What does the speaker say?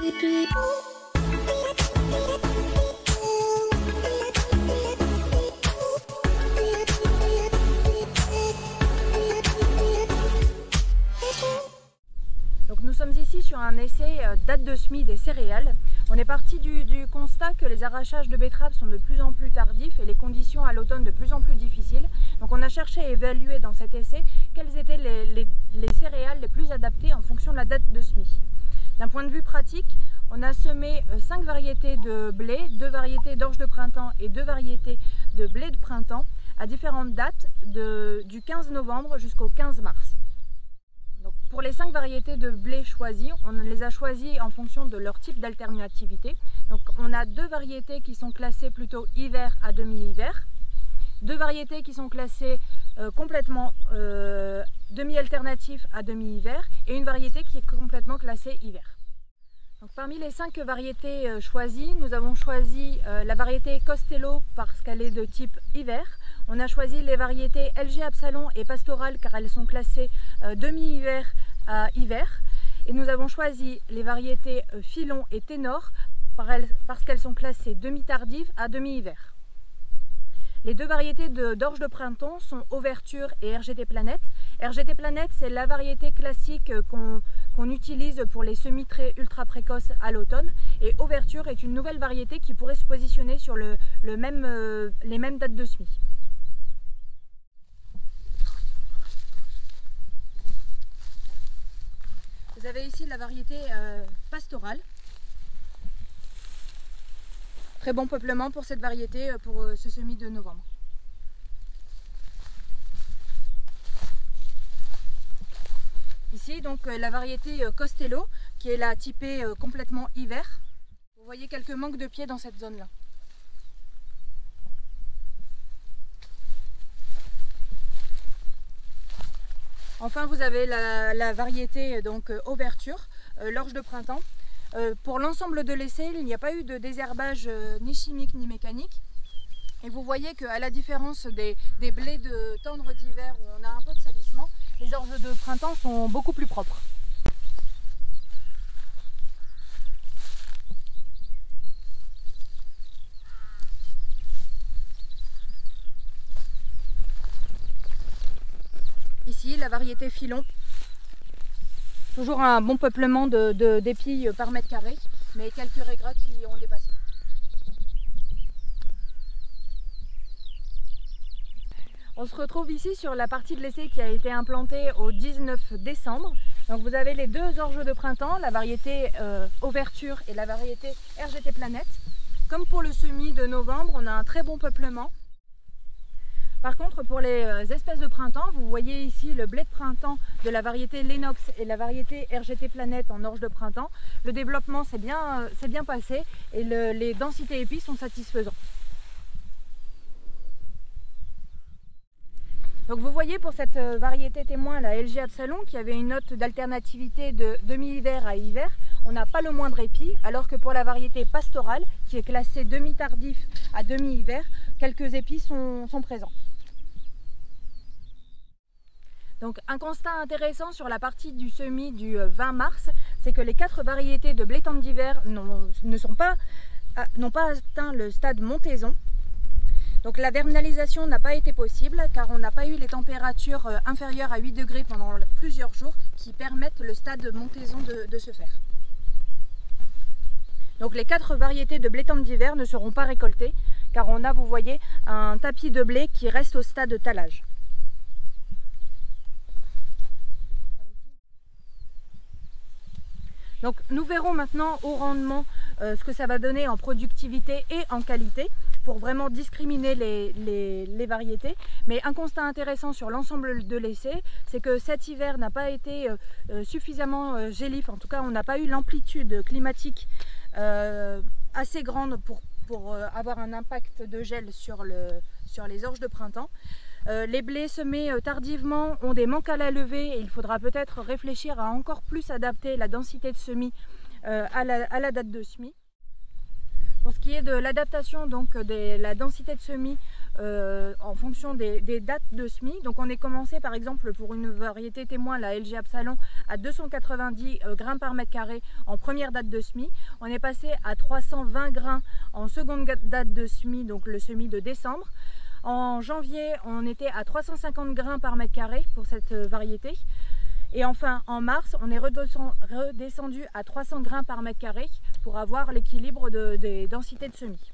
Donc nous sommes ici sur un essai date de semis des céréales. On est parti du constat que les arrachages de betteraves sont de plus en plus tardifs et les conditions à l'automne de plus en plus difficiles. Donc on a cherché à évaluer dans cet essai quelles étaient les céréales les plus adaptées en fonction de la date de semis. D'un point de vue pratique, on a semé 5 variétés de blé, 2 variétés d'orge de printemps et 2 variétés de blé de printemps à différentes dates du 15 novembre jusqu'au 15 mars. Donc pour les 5 variétés de blé choisies, on les a choisies en fonction de leur type d'alternativité. Donc on a 2 variétés qui sont classées plutôt hiver à demi-hiver, 2 variétés qui sont classées complètement demi-alternatif à demi-hiver et une variété qui est complètement classée hiver. Donc, parmi les 5 variétés choisies, nous avons choisi la variété Costello parce qu'elle est de type hiver. On a choisi les variétés LG Absalon et Pastoral car elles sont classées demi-hiver à hiver. Et nous avons choisi les variétés Filon et Ténor parce qu'elles sont classées demi-tardives à demi-hiver. Les 2 variétés d'orge de printemps sont Ouverture et RGT Planète. RGT Planète, c'est la variété classique qu'on utilise pour les semis très ultra précoces à l'automne. Et Ouverture est une nouvelle variété qui pourrait se positionner sur les mêmes dates de semis. Vous avez ici la variété Pastorale. Très bon peuplement pour cette variété, pour ce semis de novembre. Ici donc la variété Costello qui est la typée complètement hiver. Vous voyez quelques manques de pieds dans cette zone là. Enfin vous avez la variété donc Ouverture, l'orge de printemps. Pour l'ensemble de l'essai, il n'y a pas eu de désherbage ni chimique ni mécanique. Et vous voyez qu'à la différence des blés de tendre d'hiver où on a un peu de salissement, les orges de printemps sont beaucoup plus propres. Ici, la variété Filon. Toujours un bon peuplement d'épis par mètre carré, mais quelques régrats qui ont dépassé. On se retrouve ici sur la partie de l'essai qui a été implantée au 19 décembre. Donc vous avez les 2 orges de printemps, la variété Ouverture et la variété RGT Planète. Comme pour le semis de novembre, on a un très bon peuplement. Par contre, pour les espèces de printemps, vous voyez ici le blé de printemps de la variété Lennox et la variété RGT Planète en orge de printemps. Le développement s'est bien passé et les densités épis sont satisfaisantes. Donc vous voyez pour cette variété témoin, la LG Absalon, qui avait une note d'alternativité de demi-hiver à hiver, on n'a pas le moindre épi, alors que pour la variété Pastorale, qui est classée demi-tardif à demi-hiver, quelques épis sont présents. Donc un constat intéressant sur la partie du semis du 20 mars, c'est que les 4 variétés de blé tendre d'hiver n'ont pas atteint le stade montaison. Donc la vernalisation n'a pas été possible car on n'a pas eu les températures inférieures à 8 degrés pendant plusieurs jours qui permettent le stade montaison de se faire. Donc les 4 variétés de blé tendre d'hiver ne seront pas récoltées car on a, vous voyez, un tapis de blé qui reste au stade de talage. Donc nous verrons maintenant au rendement ce que ça va donner en productivité et en qualité pour vraiment discriminer les variétés. Mais un constat intéressant sur l'ensemble de l'essai, c'est que cet hiver n'a pas été suffisamment gélif. En tout cas, on n'a pas eu l'amplitude climatique assez grande pour avoir un impact de gel sur les orges de printemps. Les blés semés tardivement ont des manques à la levée et il faudra peut-être réfléchir à encore plus adapter la densité de semis à la date de semis. Pour ce qui est de l'adaptation donc de la densité de semis en fonction des dates de semis. Donc on est commencé par exemple pour une variété témoin, la LG Absalon, à 290 grains par mètre carré en première date de semis. On est passé à 320 grains en seconde date de semis, donc le semis de décembre. En janvier, on était à 350 grains par mètre carré pour cette variété. Et enfin, en mars, on est redescendu à 300 grains par mètre carré pour avoir l'équilibre des densités de semis.